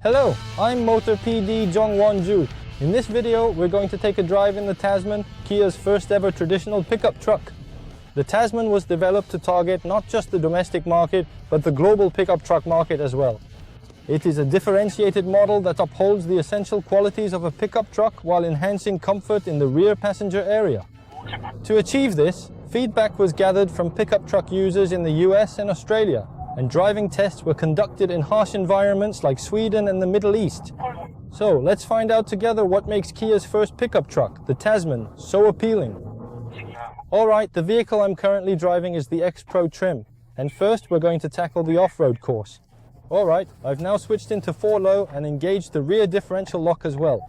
Hello, I'm Motor PD Jongwon Ju. In this video, we're going to take a drive in the Tasman, Kia's first ever traditional pickup truck. The Tasman was developed to target not just the domestic market, but the global pickup truck market as well. It is a differentiated model that upholds the essential qualities of a pickup truck while enhancing comfort in the rear passenger area. To achieve this, feedback was gathered from pickup truck users in the US and Australia, and driving tests were conducted in harsh environments like Sweden and the Middle East. So let's find out together what makes Kia's first pickup truck, the Tasman, so appealing. Alright, the vehicle I'm currently driving is the X Pro trim, and first we're going to tackle the off-road course. Alright, I've now switched into 4-low and engaged the rear differential lock as well.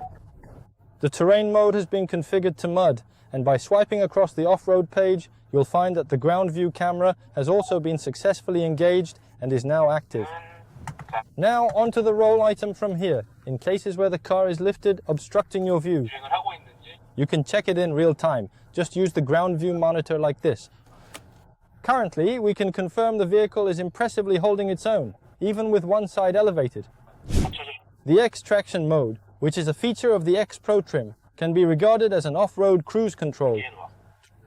The terrain mode has been configured to mud, and by swiping across the off-road page, you'll find that the ground view camera has also been successfully engaged and is now active. Now onto the roll item from here, in cases where the car is lifted, obstructing your view. You can check it in real time, just use the ground view monitor like this. Currently, we can confirm the vehicle is impressively holding its own, even with one side elevated. The X traction mode, which is a feature of the X Pro trim, can be regarded as an off-road cruise control.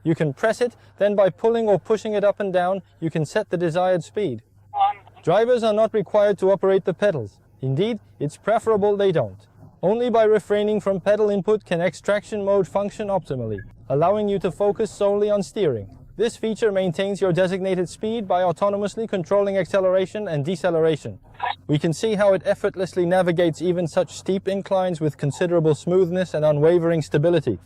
You can press it, then by pulling or pushing it up and down, you can set the desired speed. Drivers are not required to operate the pedals. Indeed, it's preferable they don't. Only by refraining from pedal input can X traction mode function optimally, allowing you to focus solely on steering. This feature maintains your designated speed by autonomously controlling acceleration and deceleration. We can see how it effortlessly navigates even such steep inclines with considerable smoothness and unwavering stability.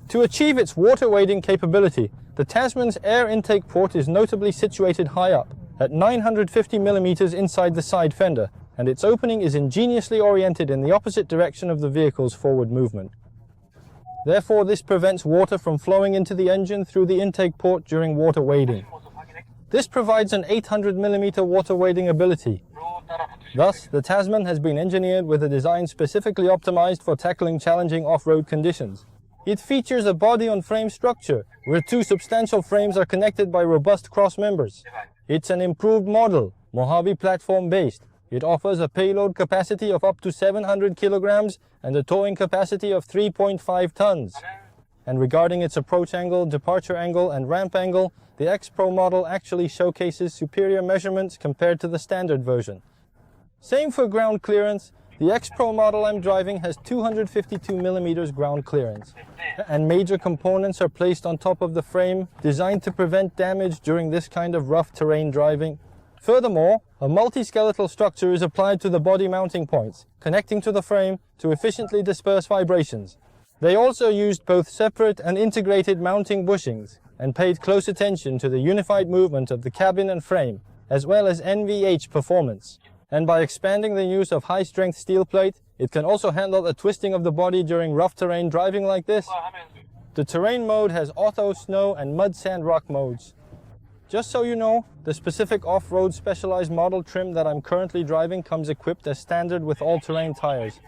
To achieve its water wading capability, the Tasman's air intake port is notably situated high up, at 950 mm inside the side fender, and its opening is ingeniously oriented in the opposite direction of the vehicle's forward movement. Therefore, this prevents water from flowing into the engine through the intake port during water wading. This provides an 800 mm water wading ability. Thus, the Tasman has been engineered with a design specifically optimized for tackling challenging off-road conditions. It features a body-on-frame structure, where two substantial frames are connected by robust cross members. It's an improved model, Mojave platform-based. It offers a payload capacity of up to 700 kilograms and a towing capacity of 3.5 tons. And regarding its approach angle, departure angle, and ramp angle, the X Pro model actually showcases superior measurements compared to the standard version. Same for ground clearance. The X Pro model I'm driving has 252 mm ground clearance, and major components are placed on top of the frame, designed to prevent damage during this kind of rough terrain driving. Furthermore, a multi-skeletal structure is applied to the body mounting points, connecting to the frame to efficiently disperse vibrations. They also used both separate and integrated mounting bushings, and paid close attention to the unified movement of the cabin and frame, as well as NVH performance. And by expanding the use of high-strength steel plate, it can also handle the twisting of the body during rough terrain driving like this. The terrain mode has auto, snow, and mud sand rock modes. Just so you know, the specific off-road specialized model trim that I'm currently driving comes equipped as standard with all-terrain tires.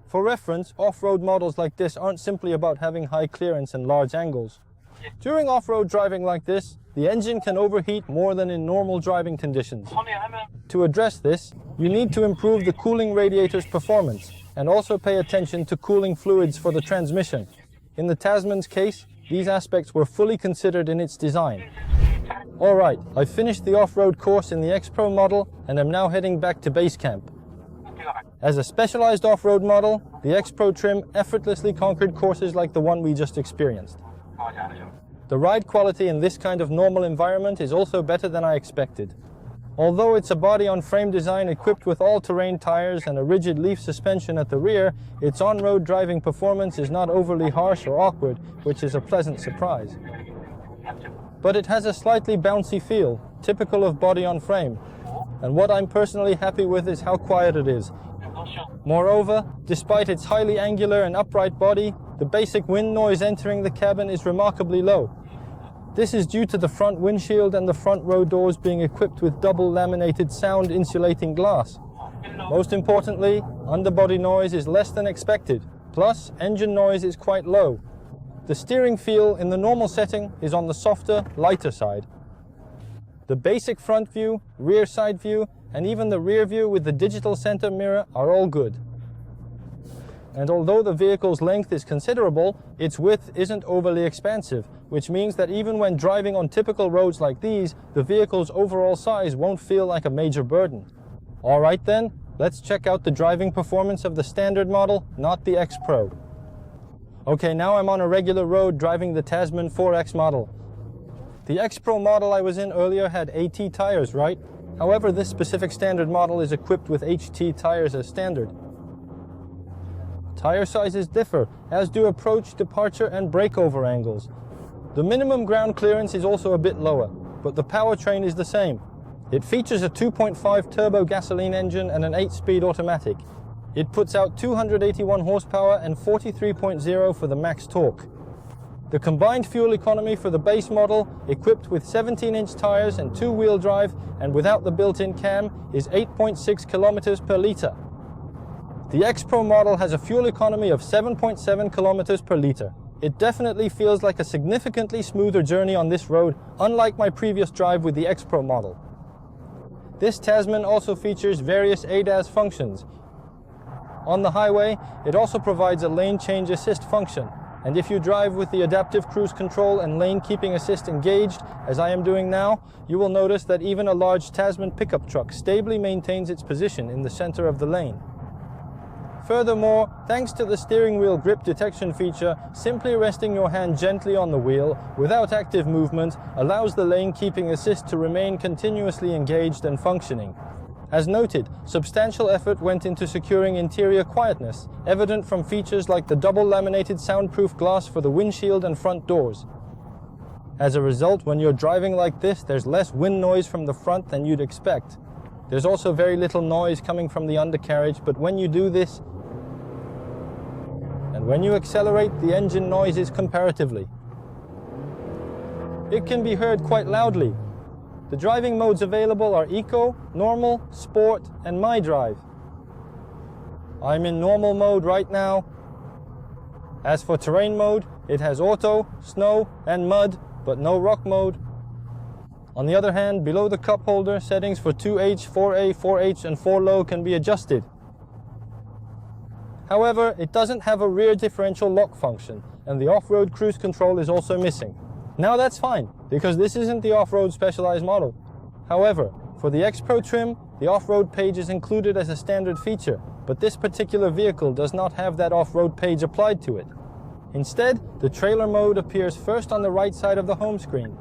For reference, off-road models like this aren't simply about having high clearance and large angles. During off-road driving like this, the engine can overheat more than in normal driving conditions. To address this, you need to improve the cooling radiator's performance and also pay attention to cooling fluids for the transmission. In the Tasman's case, these aspects were fully considered in its design. Alright, I've finished the off-road course in the X Pro model and am now heading back to base camp. As a specialized off-road model, the X Pro trim effortlessly conquered courses like the one we just experienced. The ride quality in this kind of normal environment is also better than I expected. Although it's a body-on-frame design equipped with all-terrain tires and a rigid leaf suspension at the rear, its on-road driving performance is not overly harsh or awkward, which is a pleasant surprise. But it has a slightly bouncy feel, typical of body-on-frame. And what I'm personally happy with is how quiet it is. Moreover, despite its highly angular and upright body, the basic wind noise entering the cabin is remarkably low. This is due to the front windshield and the front row doors being equipped with double laminated sound insulating glass. Most importantly, underbody noise is less than expected, plus engine noise is quite low. The steering feel in the normal setting is on the softer, lighter side. The basic front view, rear side view, and even the rear view with the digital center mirror are all good. And although the vehicle's length is considerable, its width isn't overly expansive, which means that even when driving on typical roads like these, the vehicle's overall size won't feel like a major burden. Alright then, let's check out the driving performance of the standard model, not the X Pro. Okay, now I'm on a regular road driving the Tasman 4X model. The X Pro model I was in earlier had AT tires, right? However, this specific standard model is equipped with HT tires as standard. Tire sizes differ, as do approach, departure and breakover angles. The minimum ground clearance is also a bit lower, but the powertrain is the same. It features a 2.5 turbo gasoline engine and an 8-speed automatic. It puts out 281 horsepower and 43.0 for the max torque. The combined fuel economy for the base model, equipped with 17-inch tires and 2-wheel drive and without the built-in cam, is 8.6 kilometers per litre. The X Pro model has a fuel economy of 7.7 kilometers per litre. It definitely feels like a significantly smoother journey on this road, unlike my previous drive with the X Pro model. This Tasman also features various ADAS functions. On the highway, it also provides a lane change assist function, and if you drive with the adaptive cruise control and lane keeping assist engaged, as I am doing now, you will notice that even a large Tasman pickup truck stably maintains its position in the center of the lane. Furthermore, thanks to the steering wheel grip detection feature, simply resting your hand gently on the wheel without active movement allows the lane keeping assist to remain continuously engaged and functioning. As noted, substantial effort went into securing interior quietness, evident from features like the double laminated soundproof glass for the windshield and front doors. As a result, when you're driving like this, there's less wind noise from the front than you'd expect. There's also very little noise coming from the undercarriage, but when you do this, and when you accelerate, the engine noises comparatively. It can be heard quite loudly. The driving modes available are Eco, Normal, Sport, and My Drive. I'm in Normal mode right now. As for terrain mode, it has Auto, Snow, and Mud, but no Rock mode. On the other hand, below the cup holder, settings for 2H, 4A, 4H, and 4Low can be adjusted. However, it doesn't have a rear differential lock function, and the off-road cruise control is also missing. Now that's fine, because this isn't the off-road specialized model. However, for the X Pro trim, the off-road page is included as a standard feature, but this particular vehicle does not have that off-road page applied to it. Instead, the trailer mode appears first on the right side of the home screen.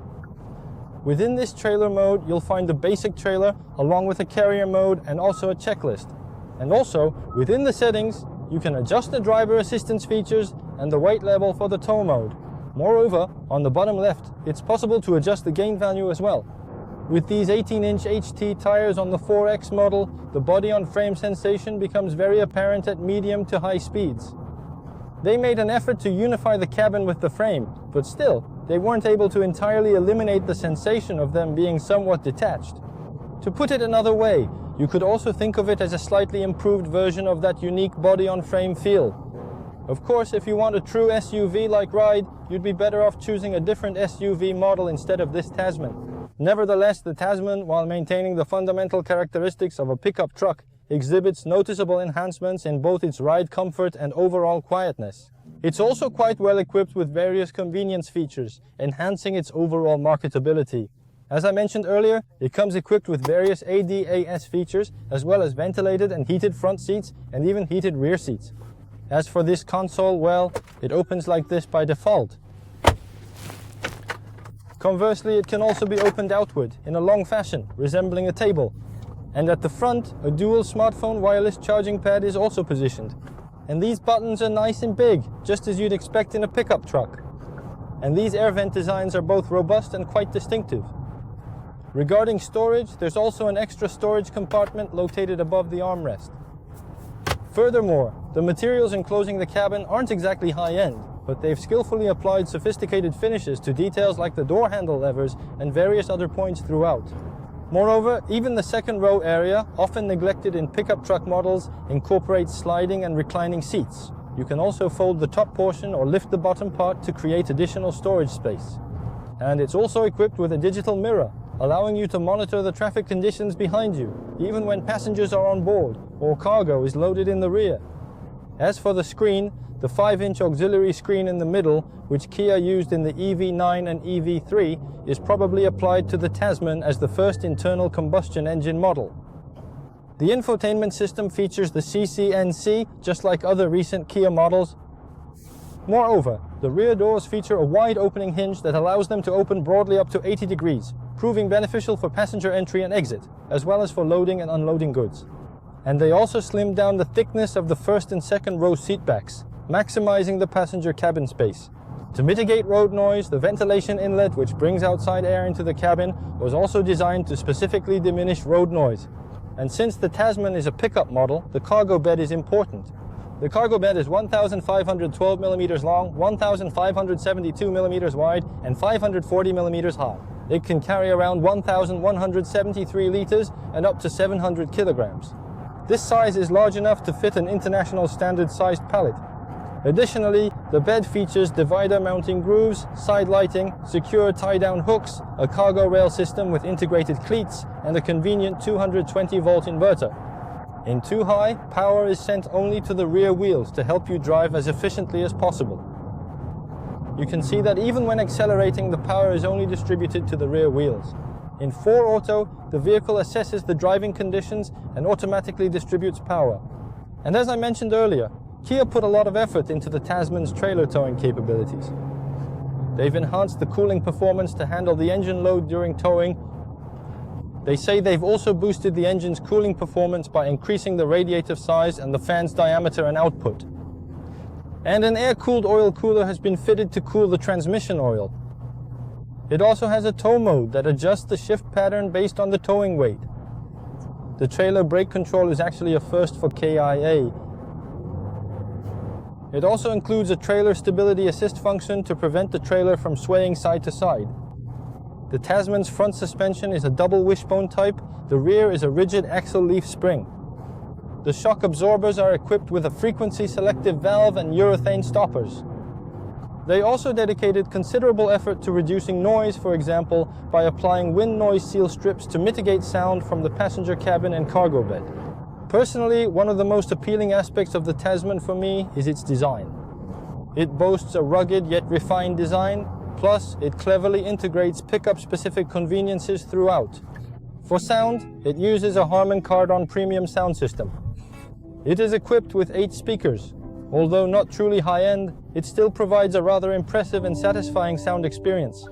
Within this trailer mode, you'll find the basic trailer, along with a carrier mode and also a checklist. And also, within the settings, you can adjust the driver assistance features and the weight level for the tow mode. Moreover, on the bottom left, it's possible to adjust the gain value as well. With these 18-inch HT tires on the 4X model, the body-on-frame sensation becomes very apparent at medium to high speeds. They made an effort to unify the cabin with the frame, but still, they weren't able to entirely eliminate the sensation of them being somewhat detached. To put it another way, you could also think of it as a slightly improved version of that unique body-on-frame feel. Of course, if you want a true SUV-like ride, you'd be better off choosing a different SUV model instead of this Tasman. Nevertheless, the Tasman, while maintaining the fundamental characteristics of a pickup truck, exhibits noticeable enhancements in both its ride comfort and overall quietness. It's also quite well equipped with various convenience features, enhancing its overall marketability. As I mentioned earlier, it comes equipped with various ADAS features, as well as ventilated and heated front seats and even heated rear seats. As for this console, well, it opens like this by default. Conversely, it can also be opened outward in a long fashion, resembling a table. And at the front, a dual smartphone wireless charging pad is also positioned. And these buttons are nice and big, just as you'd expect in a pickup truck. And these air vent designs are both robust and quite distinctive. Regarding storage, there's also an extra storage compartment located above the armrest. Furthermore, the materials enclosing the cabin aren't exactly high-end, but they've skillfully applied sophisticated finishes to details like the door handle levers and various other points throughout. Moreover, even the second row area, often neglected in pickup truck models, incorporates sliding and reclining seats. You can also fold the top portion or lift the bottom part to create additional storage space. And it's also equipped with a digital mirror, allowing you to monitor the traffic conditions behind you, even when passengers are on board or cargo is loaded in the rear. As for the screen, the 5-inch auxiliary screen in the middle, which Kia used in the EV9 and EV3, is probably applied to the Tasman as the first internal combustion engine model. The infotainment system features the CCNC, just like other recent Kia models. Moreover, the rear doors feature a wide opening hinge that allows them to open broadly up to 80 degrees, proving beneficial for passenger entry and exit, as well as for loading and unloading goods. And they also slimmed down the thickness of the first and second row seatbacks, maximizing the passenger cabin space. To mitigate road noise, the ventilation inlet, which brings outside air into the cabin, was also designed to specifically diminish road noise. And since the Tasman is a pickup model, the cargo bed is important. The cargo bed is 1,512 millimeters long, 1,572 millimeters wide, and 540 millimeters high. It can carry around 1,173 liters and up to 700 kilograms. This size is large enough to fit an international standard-sized pallet. Additionally, the bed features divider mounting grooves, side lighting, secure tie-down hooks, a cargo rail system with integrated cleats, and a convenient 220-volt inverter. In too high, power is sent only to the rear wheels to help you drive as efficiently as possible. You can see that even when accelerating, the power is only distributed to the rear wheels. In 4 Auto, the vehicle assesses the driving conditions and automatically distributes power. And as I mentioned earlier, Kia put a lot of effort into the Tasman's trailer towing capabilities. They've enhanced the cooling performance to handle the engine load during towing. They say they've also boosted the engine's cooling performance by increasing the radiator size and the fan's diameter and output. And an air-cooled oil cooler has been fitted to cool the transmission oil. It also has a tow mode that adjusts the shift pattern based on the towing weight. The trailer brake control is actually a first for KIA. It also includes a trailer stability assist function to prevent the trailer from swaying side to side. The Tasman's front suspension is a double wishbone type. The rear is a rigid axle leaf spring. The shock absorbers are equipped with a frequency selective valve and urethane stoppers. They also dedicated considerable effort to reducing noise, for example, by applying wind noise seal strips to mitigate sound from the passenger cabin and cargo bed. Personally, one of the most appealing aspects of the Tasman for me is its design. It boasts a rugged yet refined design, plus it cleverly integrates pickup-specific conveniences throughout. For sound, it uses a Harman Kardon premium sound system. It is equipped with 8 speakers. Although not truly high-end, it still provides a rather impressive and satisfying sound experience.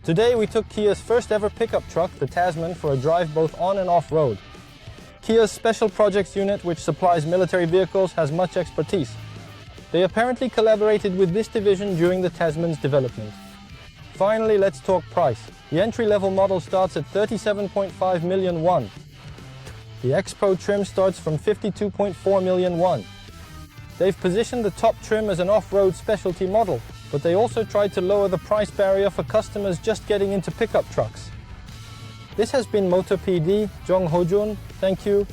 Today we took Kia's first ever pickup truck, the Tasman, for a drive both on and off-road. Kia's Special Projects unit, which supplies military vehicles, has much expertise. They apparently collaborated with this division during the Tasman's development. Finally, let's talk price. The entry-level model starts at 37.5 million won. The X-Pro trim starts from 52.4 million won. They've positioned the top trim as an off-road specialty model, but they also tried to lower the price barrier for customers just getting into pickup trucks. This has been Motor PD, Jong Ho-jun. Thank you.